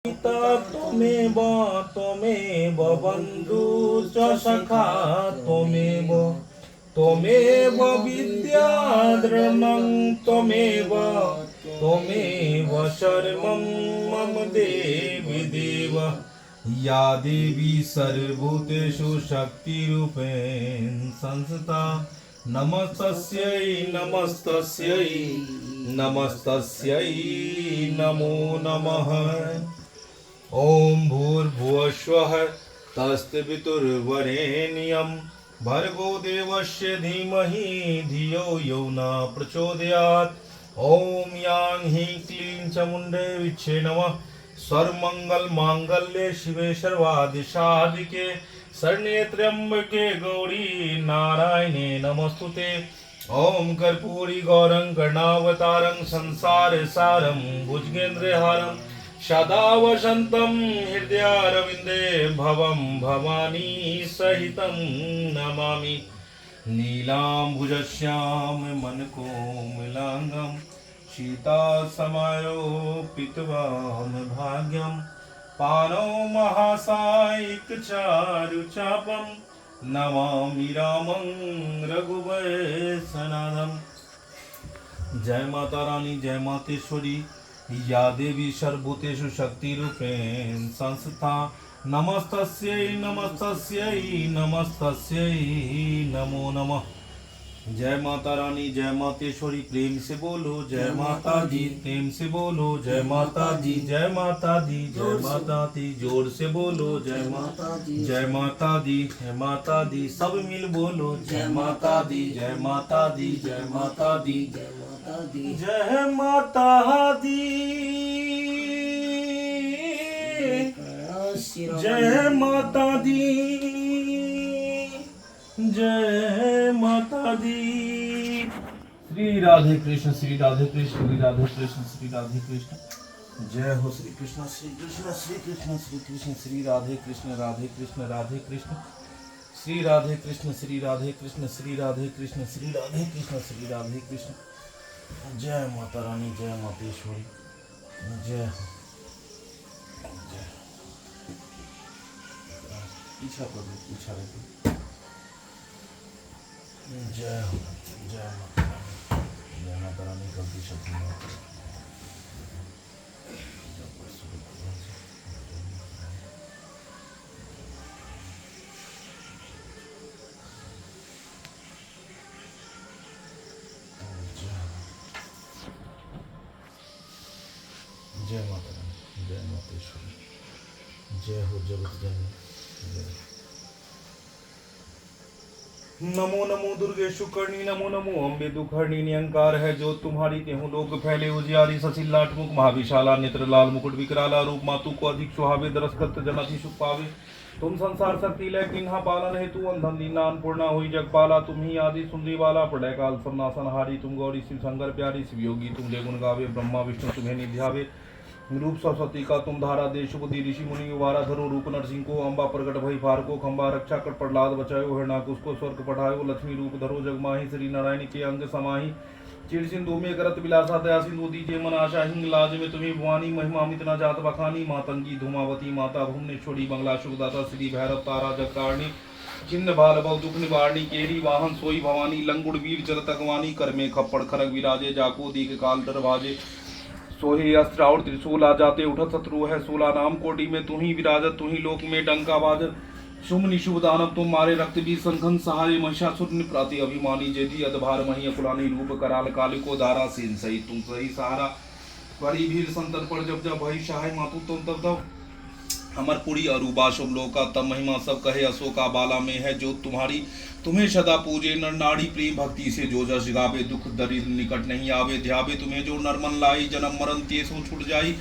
त्वमेव त्वमेव बन्धु च सखा त्वमेव त्वमेव विद्या धर्मं त्वमेव त्वमेव सर्वं मम देवि देव या देवी सर्वभूतेषु शक्तिरूपेण संस्थिता नमस्तस्यै नमस्तस्यै नमस्तस्यै नमो नमः। ओम भूर्भुवस्वः तत्सवितुर्वरेण्यं भर्गो देवस्य धीमहि धियो यो न प्रचोदयात्। ओम यां हि क्लीं चामुण्डे विच्छे नमः। सर्वमंगल मांगल्ये शिवे सर्वादिसाधिके शरण्ये त्र्यंबके गौरी नारायणे नमस्तुते। ओम कर्पूरी गौरं कर्णावतारं संसार सारं भुजगेन्द्रहारं सदा वसन्तं हृदयारविन्दे भवं भवानी सहितं नमामि। नीलाम्बुजश्याम मनकोमलांगं सीतासमायोपितवान् भाग्यं पाणौ महासायिकचारुचापं नमामि रामं रघुवंशनाथं। जय माता रानी जय मातेश्वरी या देवी सर्वभूतेषु शक्तिरूपेण संस्थिता नमस्तस्यै नमस्तस्यै नमस्तस्यै नमो नमः। जय माता रानी जय मातेश्वरी प्रेम से बोलो जय माता दी। प्रेम से बोलो जय माता दी जय माता दी जय माता दी। जोर से बोलो जय माता दी जय माता दी जय माता दी। सब मिल बोलो जय माता दी जय माता दी जय माता दी जय माता दी जय माता दी जय माता दी जय माता दी। श्री राधे कृष्ण श्री राधे कृष्ण श्री राधे कृष्ण श्री राधे कृष्ण। जय हो श्री कृष्ण श्री कृष्ण श्री कृष्ण श्री कृष्ण श्री राधे कृष्ण राधे कृष्ण राधे कृष्ण श्री राधे कृष्ण श्री राधे कृष्ण श्री राधे कृष्ण श्री राधे कृष्ण श्री राधे कृष्ण। जय माता रानी जय मातेश्वरी जय हो जय पीछा कर पीछा रहती। जय हो जय माता रानी गलती शक्ति जय माता रानी जय मातेश्वरी जय हो जगत जननी जय। नमो नमो दुर्गे शुकर्णी नमो नमो अम्बे दुखहरणी नियंकार है जो तुम्हारी तेहु लोग फैले उजियारी ससिल लाट मुख महाविशाला नेत्र लाल मुकुट विकराला रूप मातु को अधिक सुहावे दरसगत जनति सुख पावे। तुम संसार शक्ति लय किन्हा पालन हेतु अंधन दीनान पूर्णा हुई जगपाला। तुम ही आदि सुंदरी वाला प्रलय काल समनासनहारी। तुम गौरी शिव शंकर प्यारी शिव योगी तुम जय गुण गावे। ब्रह्मा विष्णु तुम्हें निध्यावे। रूप सरस्वती का तुम धारा देश बुद्धि ऋषि मुनि उवारा धरो रूप नरसिंह को। अम्बा प्रगट भई फार को खंबा रक्षा कर प्रहलाद बचायो। हिरणाकुश को स्वर्ग पठायो। लक्ष्मी रूप धरो जगमाही श्री नारायण के अंग समाही। चिर सिंधु में करत विलासा दया सिंधु दीजे मन आशा हिंग लाज में तुम्हें भवानी महिमा अमित न जात बखानी। मातंगी धूमावती माता भुवनेश्वरी मंगला सुखदाता श्री भैरव तारा जगतारणी। छिन्न भाल भव दुख निवारणी केरी वाहन सोई भवानी। लंगुड़ वीर जल तगवानी कर में खप्पड़ खरग विराजे। जाको दीक काल दरवाजे सोहे अस्त्र और त्रिशूल आ जाते उठत शत्रु है सूला। नाम कोटि में तुम्ही विराजत तुम्ही लोक में डंका बाजत। शुभ निशुभ दानव तुम मारे रक्त भी संघन सहारे। महिषासुर निप्राति अभिमानी जेदी अधभार मही कुलानी। रूप कराल कालिको दारा सेन सही तुम सही सहारा। बड़ी भीड़ संतन पर जब जब भई सहाय मातु तुम तब तब। अमरपुरी अरूबा शुभ लोका तब महिमा सब कहे। अशोका बाला में है जो तुम्हारी तुम्हें सदा पूजे। नर नाड़ी प्रेम भक्ति से जो जस गावे। दुख दरिद्र निकट नहीं आवे। ध्यावे तुम्हें जो नरमन लाई। जन्म मरण तेसो छूट जाई।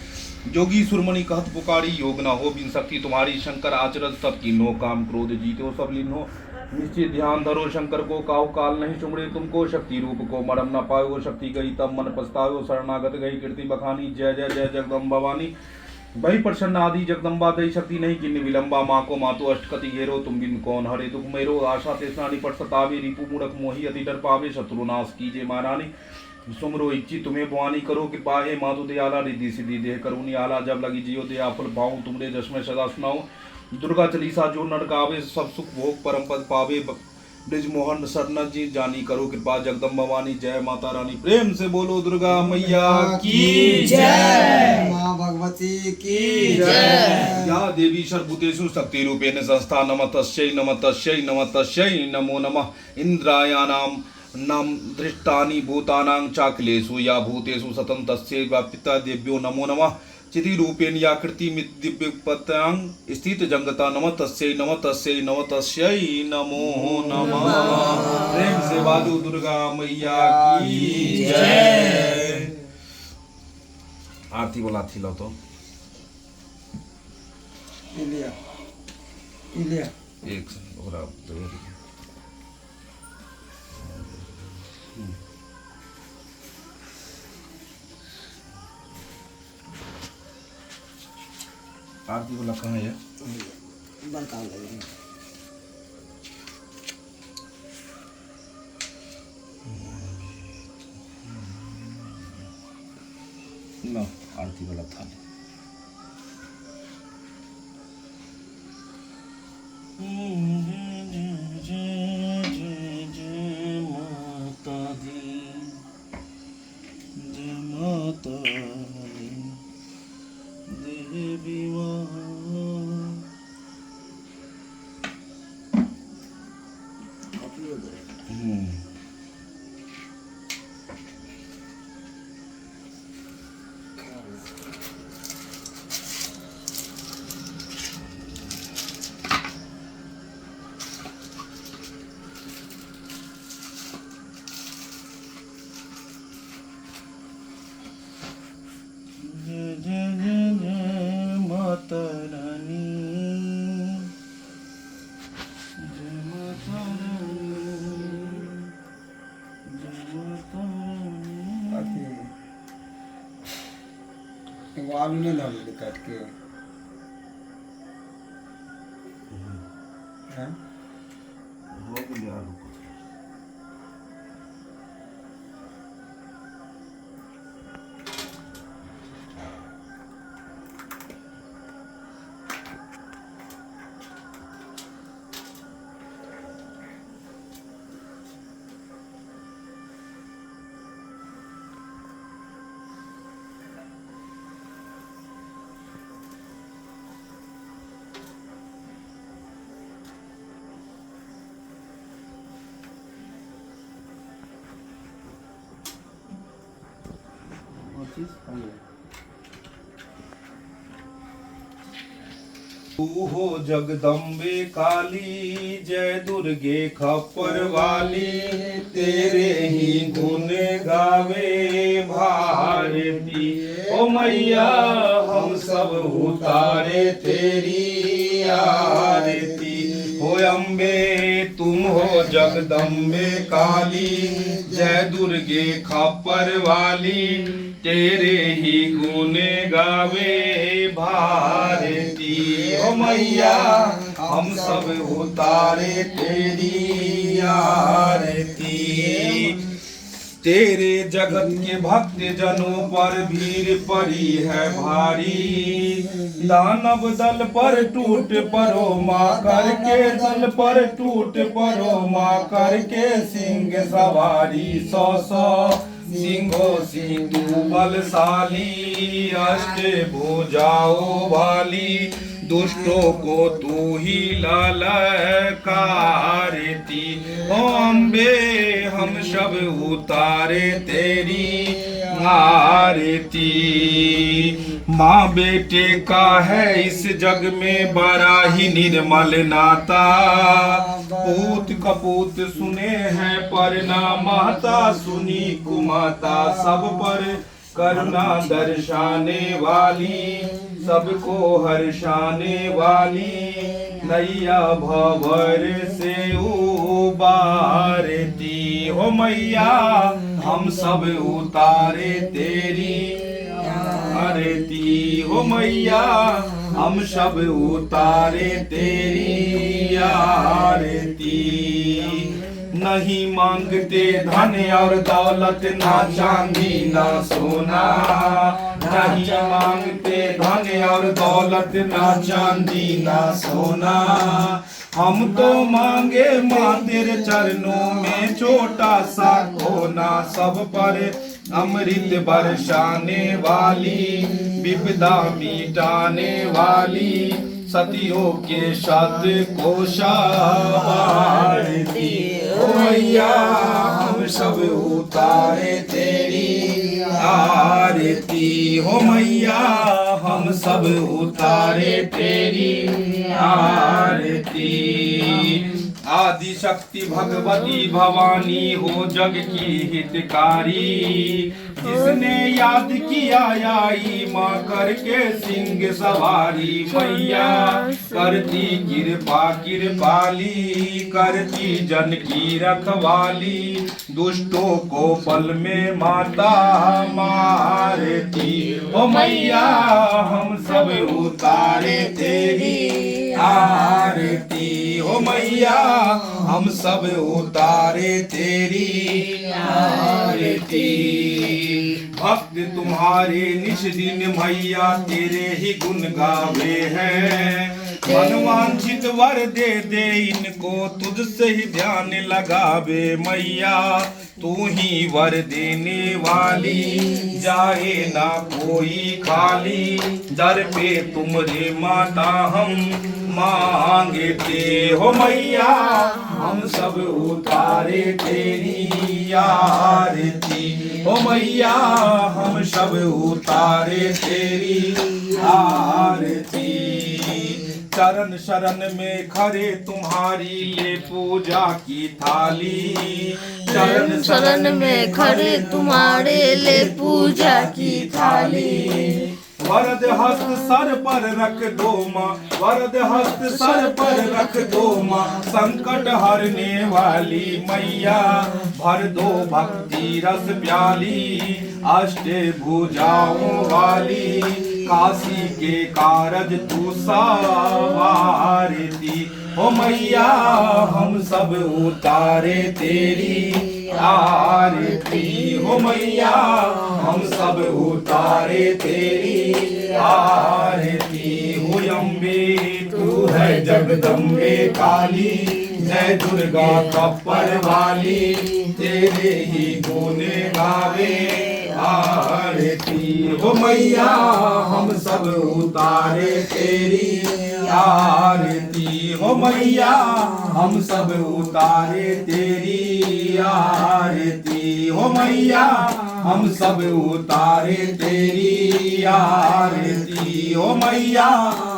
जोगी सुरमणि कहत पुकारी। योग न हो बिन शक्ति तुम्हारी। शंकर आचरत सब कीन्हो। काम क्रोध जीतो सब लीन्हो। निश्चित ध्यान धरो शंकर को। काहू काल नहीं सुमरे तुमको। शक्ति रूप को मरम न पायो। शक्ति गई तब मन पछतायो। शरणागत गई कीर्ति बखानी। जय जय जय जगदम्ब भवानी। वही प्रसन्न आदि जगदम्बा दई शक्ति नहीं किन्नी विलंबा। माँ को मातो अष्टकति घेरो तुम बिन कौन हरे दुख मेरो। आशा तृष्णा निपट सतावे। रिपु मूढ़क मोहि अति डर पावे। शत्रु नाश कीजे महारानी। सुमरो इच्छी तुम्हें भवानी करो कृपा हे मातु दयाला रिद्धि सिद्धि देह करुणी आला जब लगी जियो दे आफल पाऊं तुमरे जश में सदा सुनाऊं दुर्गा चलीसा जो नर गावे सब सुख भोग परम पद पावे ब्रिज मोहन सरन जी जानी करो कृपा जगदम्बा भवानी जय माता रानी प्रेम से बोलो दुर्गा मैया की जय माँ भगवती की जय। या देवी सर्वभूतेषु शक्ति रूपेण संस्था नमस्तस्यै नमस्तस्यै नमस्तस्यै नमो नमः इंद्रायाणां नाम दृष्टानि भूतानां चाखलेषु या भूतेषु सतं तस्यै व्यापिता देव्यो नमो नमः चिति रूपेण या कृति दिव्यपतां स्थित जंगता नमस्तस्यै नमस्तस्यै नमस्तस्यै नमो नमः प्रेम से बाजू दुर्गा मैया की जय। आरती बोला थी लो तो इलिया इलिया एक और आप तो आरती वाला कहाँ है? बता लगे ना आरती वाला था माता दी जय माता देवी माता रानी जय माता आती वो आलू नहीं डाल काट के हैं तू हो जगदम्बे काली जय दुर्गे खप्पर वाली तेरे ही गुण गावे भारती ओ मैया हम सब उतारे तेरी आरती हो अम्बे तुम हो जगदम्बे काली जय दुर्गे खप्पर वाली तेरे ही गुण गावे भारती ओ मैया हम सब उतारे तेरी आरती तेरे जगत के भक्त जनों पर भीड़ पड़ी है भारी दानव दल पर टूट परो माँ करके दल पर टूट परो माँ करके सिंह सवारी सौ सौ सिंहो सिंधु बलशाली अष्ट भुजाओ वाली दुष्टों को तू ही ललकारती ओ अम्बे हम सब उतारे तेरी आरती माँ बेटे का है इस जग में बड़ा ही निर्मल नाता पूत कपूत सुने हैं पर ना माता सुनी कुमाता सब पर करुणा दर्शाने वाली सबको हर्षाने वाली नैया भंवर से उबारती हो मैया हम सब उतारे तेरी आरती हो मैया हम सब उतारे तेरी आरती नहीं मांगते धन और दौलत, ना चांदी ना सोना। नहीं मांगते धन और दौलत, ना चांदी ना सोना। हम तो मांगे माँ तेरे चरणों में छोटा सा कोना। सब पर अमृत बरसाने वाली, विपदा मिटाने वाली, सतियों के साथ कोशा वारती। ओ मैया हम सब उतारे तेरी आरती। हो मैया हम सब उतारे तेरी आरती। आदि शक्ति भगवती भवानी हो जग की हितकारी। जिसने याद किया आई माँ करके सिंह सवारी। मैया करती कृपा कृपाली, करती जन की रखवाली। दुष्टों को पल में माता मारती। ओ मैया हम सब उतारे तेरी आरती। हो मैया हम सब उतारे तेरी आरती। भक्त तुम्हारे निश दिन मैया तेरे ही गुण गावे हैं। मनवांछित वर दे दे इनको, तुझसे ही ध्यान लगावे। मैया तू ही वर देने वाली, जाए ना कोई खाली। दर पे तुमरे माता हम मांगते। हो मैया हम सब उतारे तेरी आरती। हो मैया हम सब उतारे तेरी आरती। चरण शरण में खड़े तुम्हारी ये पूजा की थाली। चरण शरण में खड़े तुम्हारे ले पूजा की थाली। वरद हस्त सर पर रख दो माँ, वरद हस्त सर पर रख दो माँ। संकट हरने वाली मैया भर दो भक्ति रस प्याली। अष्टभुजाओं वाली काशी के कारज तू सवारती। हो मैया हम सब उतारे तेरी आरती। हो मैया हम सब उतारे तेरी आरती। हो अम्बे तू है जगदम्बे काली, जय दुर्गा कप्पर वाली। तेरे ही गुण गावे आरती। हो मैया हम सब उतारे तेरी आरती। हो मैया हम सब उतारे तेरी आरती। हो मैया हम सब उतारे तेरी आरती। हो मैया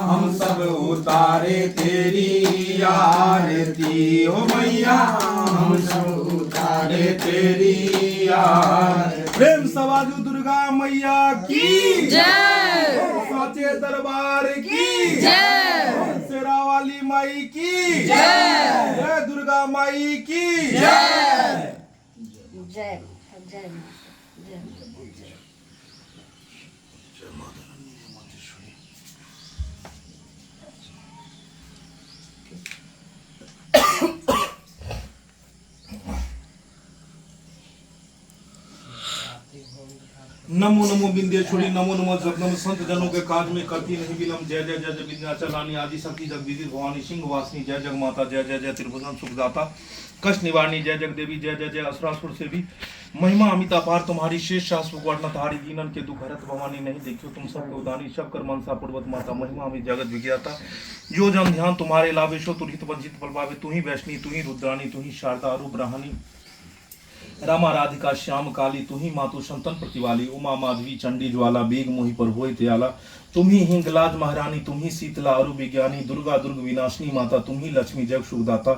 हम सब उतारे तेरी आरती। हो मैया हम सब उतारे तेरी आरती। प्रेम सवाजू दुर्गा मैया की जय। साचे दरबार की जय। शेरा वाली माई की जय। जय दुर्गा माई की जय। जय जय नमो नमो विंध्याचूड़ी, नमो नमो जगदम्ब। संत जनों के काज में करती नहीं विलम्ब। जय जय जय जय विंध्याचल रानी आदि शक्ति जगदीश भवानी सिंह वासिनी। जय जग माता, जय जय जय त्रिभुवन सुखदाता कष्ट निवारणी। जय जग देवी, जय जय जय असुरासुर से भी महिमा अमित अपार तुम्हारी। शेष शास्त्र वर्णधारी दीनन के दुख हरत भवानी। नहीं देखियो तुम सबके उदानी, सब कर मनसा पूर्वत माता। महिमा अमित जगत विज्ञाता, जो जन ध्यान तुम्हारे लावेशो। तुरहित वंचित बल पावे। तू ही वैष्णी, तू ही रुद्राणी, तू ही शारदा रूप राहनी। रामा राधिका श्याम काली, तू ही मातु संतन प्रतिवाली। उमा माधवी चंडी ज्वाला, बेग मोहि पर होय त्याला। तुम ही हिंगलाज महारानी, तुम ही शीतला अरु विज्ञानी। दुर्गा दुर्ग विनाशिनी माता, तुम ही लक्ष्मी जग सुखदाता।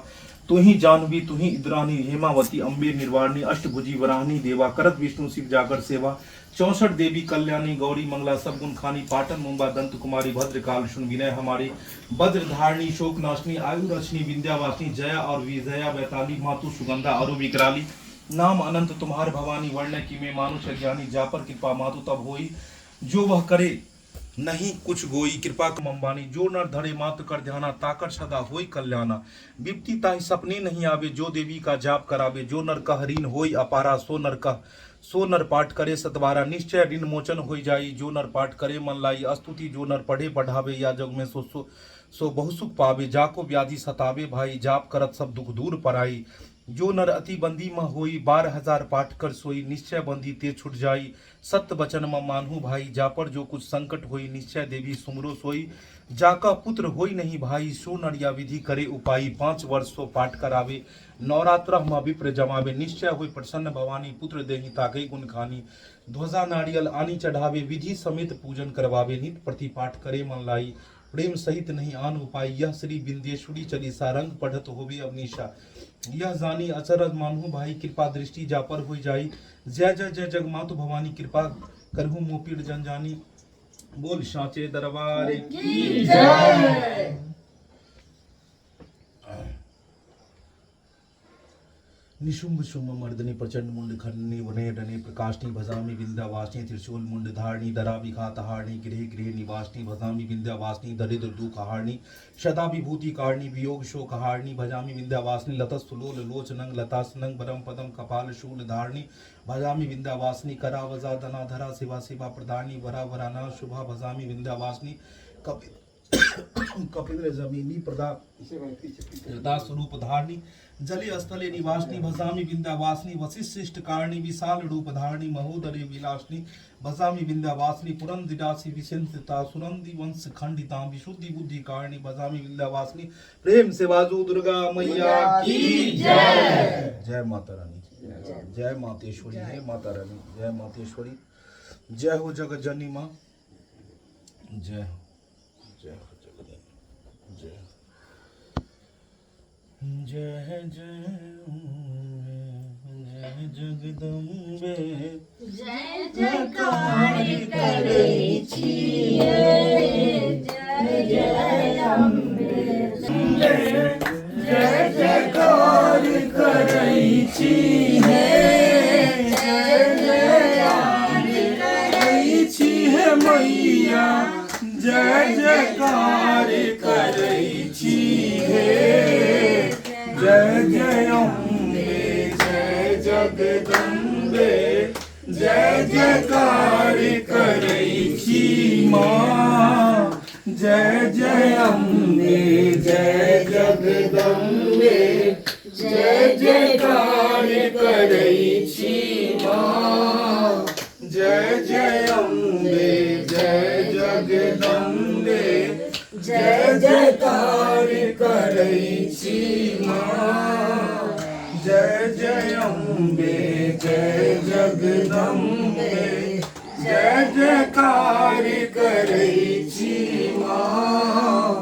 तू ही जानवी, तू ही इंद्राणी, हेमावती अम्बे निर्वाणी। अष्टभुजी वराहनी देवा, करत विष्णु शिव जागर सेवा। 64 देवी कल्याणी गौरी मंगला सब गुण खानी। पाटन मुंबा दंत कुमारी, भद्रकाल सुन विनय हमारी। वज्रधारणी शोक नाशनी, आयु रचनी विंध्यावासिनी। जया और विजया वैताली, मातु सुगंधा अरु विकराली। नाम अनंत तुम्हार भवानी, वर्ण की में मानुष ज्ञानी। जा पर कृपा मातु तब होई, जो वह करे नहीं कुछ गोई कृपा कम अंबानी, जो नर धरे मात कर ध्याना, ताकर सदा होई कल्याणा। विपत्ति ताहि सपने नहीं आवे, जो देवी का जाप करावे, जो नर कह ऋण होई अपारा, सो नर पाठ करे सतवारा, निश्चय ऋण मोचन होई जाई, जो नर पाठ करे मन लाई, स्तुति जो नर पढ़े पढ़ावे, या जग में सो बहु सुख पावे, जाको व्याधि सतावे भाई, जाप करत सब दुख दूर पराई। जो नर अति बंदी में होई, 12,000 पाठ कर सोई, निश्चय बंदी ते छुट जाई, सत्य वचन में मानहु भाई, जा पर जो कुछ संकट होई, निश्चय देवी सुमरो सोई, जाका पुत्र होई नहीं भाई, सो नर या विधि करे उपाई, 5 वर्ष सो पाठ करावे, नवरात्र में विप्र जमावे, निश्चय हुई प्रसन्न भवानी, पुत्र देहि ताके गुण खानी, ध्वजा नारियल आनी चढ़ावे, विधि समेत पूजन करवावे, नित प्रति पाठ करे मन लाई, प्रेम सहित नहीं आन उपाय, यह श्री बिंदेश्वरी चालीसा, रंग पढ़त होवे अवनीशा, यह जानी अचरज मानहु भाई, कृपा दृष्टि जा पर हो जाई, जय जय जय जगमातु भवानी, कृपा करहु मोपीड़ जन जानी, बोल साचे दरबार की जय। निशुंभ शुंभ मर्दनी प्रचंड मुंड खंडनी वने डने प्रकाशनी भजामी विंध्यावासिनी, त्रिशूल मुंड धारणी धरा विघात हारणी, गृह गृह निवासिनी भजामी विंध्यावासिनी, दरिद्र दुख हारणी, सदा विभूति कारिणी, वियोग शोक हारणी, भजामी विंध्यावासिनी, लतस्तुलोल लोचनंग लतासनंग परम पदम कपाल शूल धारणी, भजामी विंध्यावासिनी, करावजा धना धरा शिवा शिवा प्रदानी, वरा वराना शुभा, भजामी विंध्यावासिनी, कपिल जमीनी प्रदा स्वरूप धारणी, जले स्थले निवासनी, भजामी विंध्यावासिनी, वशिष्ठ कारणी, विशाल रूप धारणी, महोदरी विलासनी, भजामी विंध्यावासिनी, पुरंदिरासी विशंसिता, सुनंदी वंश खंडिता, विशुद्धि बुद्धि कारणी, भजामी विंध्यावासिनी, प्रेम से बाजू दुर्गा मैया की जय। जय माता रानी, जय मातेश्वरी, जय माता रानी, जय मातेश्वरी, जय हो जगत जननी माँ, जय हो, जय हो जगत जय, जय जय जगदम्बे, जय जयकार करे छिए, जय जय अम्बे, जय जयकार करै छिए, जय जयकार करै छिए मैया, जय जयकार करै छिए, जय जय अम्बे, जय जगदम्बे, जय जयकार करै छी माँ, जय जय अम्बे, जय जगदम्बे, जय जयकार करै छी माँ, जय जय अम्बे, जय जगदम्बे, जय जयकार करै छी माँ, जय जय अम्बे, जय जगदम्बे, जय जयकार करै छी माँ,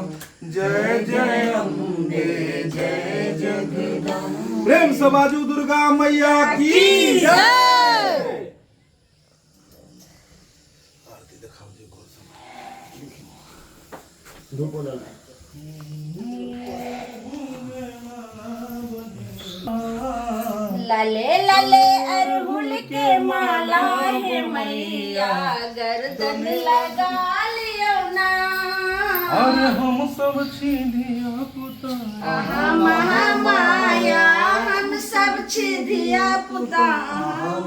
जय जय अम्बे, जय जगदम्बे। प्रेम से बाजू दुर्गा मैया की जय। आरती दिखाओ जी को धूप वाला लाले लाले अरहुल के माला है मैया, गर्दन लगा लियो ना, और हम सब छिधिया पुता, महामाया हम सब छिधिया पुता,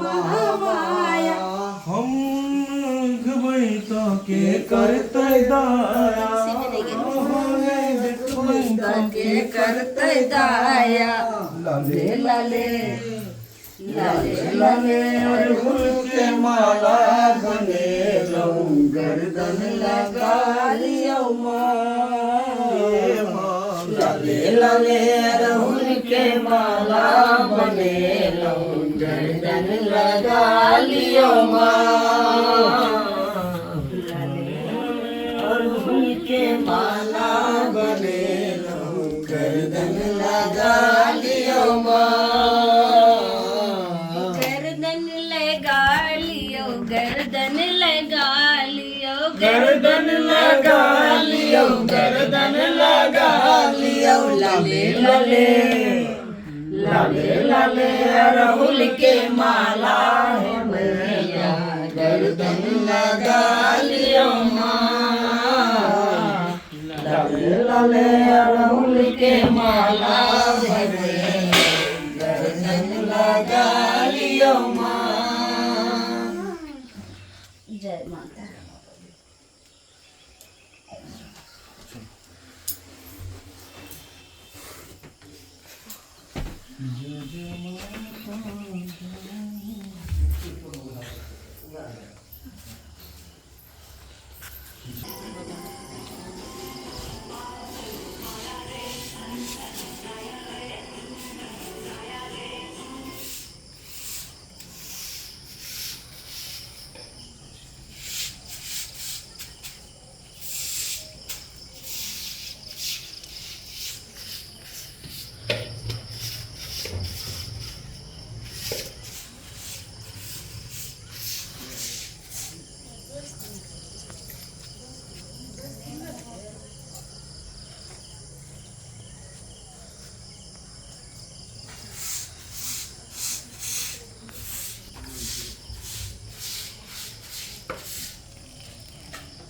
महामाया हम गवैता के करते दाया, के करते दाया, लाले लाले लाले लाले अरहुल के माला बने लऊं, गर्दन लगा लियो माँ, लाले लाले अरहुल के माला बने लऊं, गर्दन लगा लियो माँ, अरहुल के माला बने लऊं, गर्दन लगा लियो माँ, गर्दन लगा लियो, गर्दन लगा लियो, गर्दन लगा लियो, गर्दन लगा लियो, लाले लाले लाले लाले अरहुल के माला है मैया, गर्दन लगा लियो माँ, लाले लाले अड़हुल के माला भरे गर्दन लगा लियो माँ। जय माता।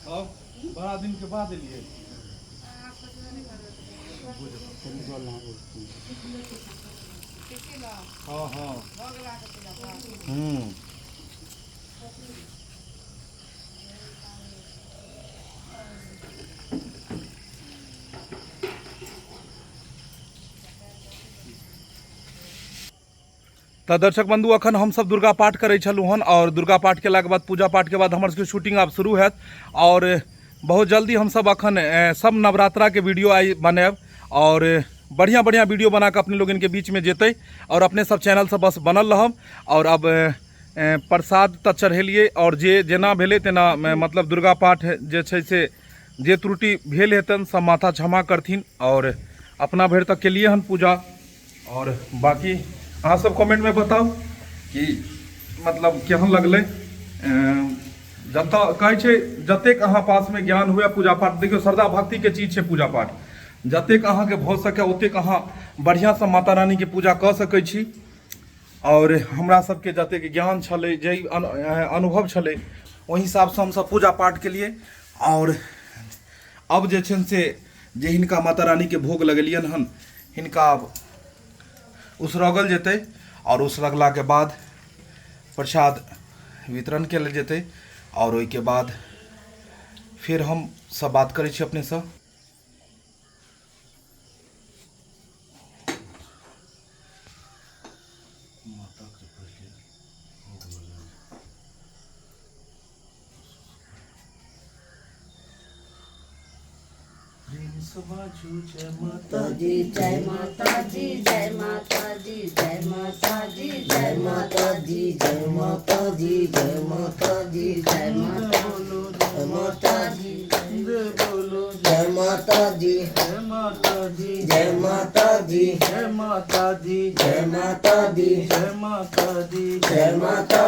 अब बड़ा दिन के बाद लिए हाँ हाँ तो दर्शक बंधु अखन हम सब दुर्गा पाठ करे छलू हन और दुर्गा पाठ केला के बाद पूजा पाठ के बाद हमर सबके शूटिंग आब शुरू हैत और बहुत जल्दी हम सब अखन सब नवरात्रा के वीडियो आई बनाएब और बढ़िया बढ़िया वीडियो बना के अपने लोगन के बीच में जेतै और अपने सब चैनल से बस बनल रहब और अब प्रसाद तऽ चढ़ेलिए और जे जेना भेलै तेना मतलब दुर्गा पाठ जे छै से जे त्रुटि भेल हेतन सब माथा क्षमा करथिन और अपना भरि तक केलिए हन पूजा और बाकी अहाँ सब कमेंट में बताओ कि मतलब केहन लगलै जतऽ कहै छै जतेक अहाँ पास में ज्ञान हुए पूजा पाठ देखियो श्रद्धा भक्ति के चीज छै पूजा पाठ जतेक अहाँ के भऽ सके ओतेक अहाँ बढ़िया से माता रानी के पूजा कऽ सकै छी और हमरा सबके जतेक ज्ञान छलै जे अनुभव छलै ओहि हिसाब से हम सब पूजा पाठ के लिए और अब जे छन से जे हिनका माता रानी के भोग लगेलियन हन हिनका अब उसरगल जेतै और उसरगला के बाद प्रसाद वितरण कयल जेतै और ओहि के बाद फिर हम सब बात करै छी अपने से जय माता दी जय माता दी जय माता दी जय माता दी जय माता दी जय माता दी जय माता दी जय माता दी बोलो जय माता दी जय माता दी जय माता दी जय माता दी जय माता दी जय माता दी जय माता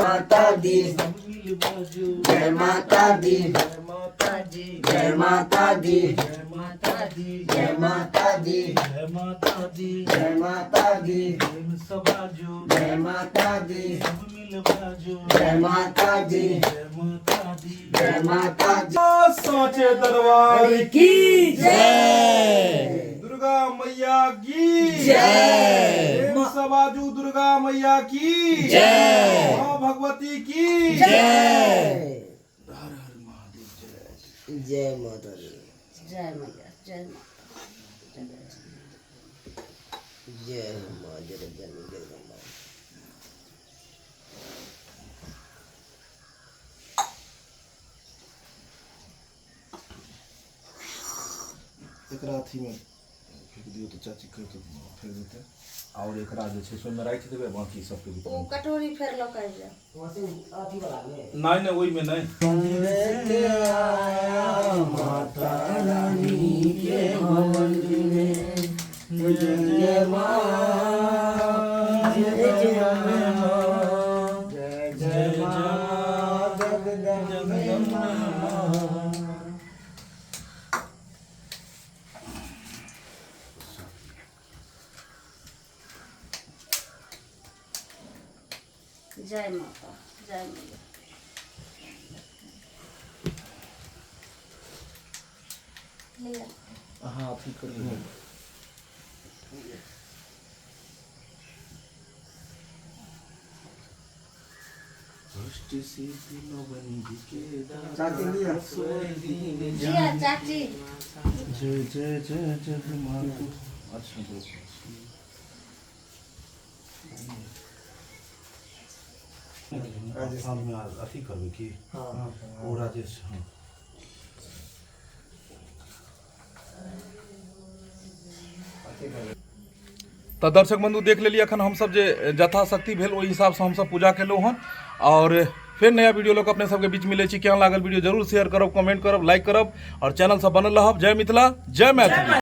दी जय माता दी जय माता दी जय माता दी जय माता दी जय माता दी जय माता दी जय माता दी जय माता दी जय माता दी जय माता दी साचे दरबार की जय दुर्गा मैया की जय सबाजू दुर्गा मैया की जय माँ भगवती की जय हर हर महादेव जय माता दी जय मैया जय माता जय माँ जगदम्बा जगदम्बा एकरा अथी में फेंक दियो तो चाची कह तो फेंक देते और एकरा जे छै सोमे राखि देबै बाकी सबके भी ओ कटोरी फेर लऽ के आइब अथी वाला में नहीं ओहि में नहीं माता रानी के भवन में जय माँ जय माँ जय माँ जगदम्बा जय माता जय मैया लिया हाँ ठीक कर जिया चाची जय जय जय जय माँ। अच्छा में अथी करबे की ओ राजेश हाँ। तो दर्शक बंधु देख लेलिए अखन हम सब जे यथाशक्ति भेल ओहि हिसाब से हम सब पूजा केलहुँ हन और फिर नया वीडियो लोग अपने सबके बीच मिले छी। केहन लागल वीडियो जरूर शेयर करब, कमेंट करब, लाइक करब और चैनल सब बनल रहब। जय मिथिला, जय मैथिली।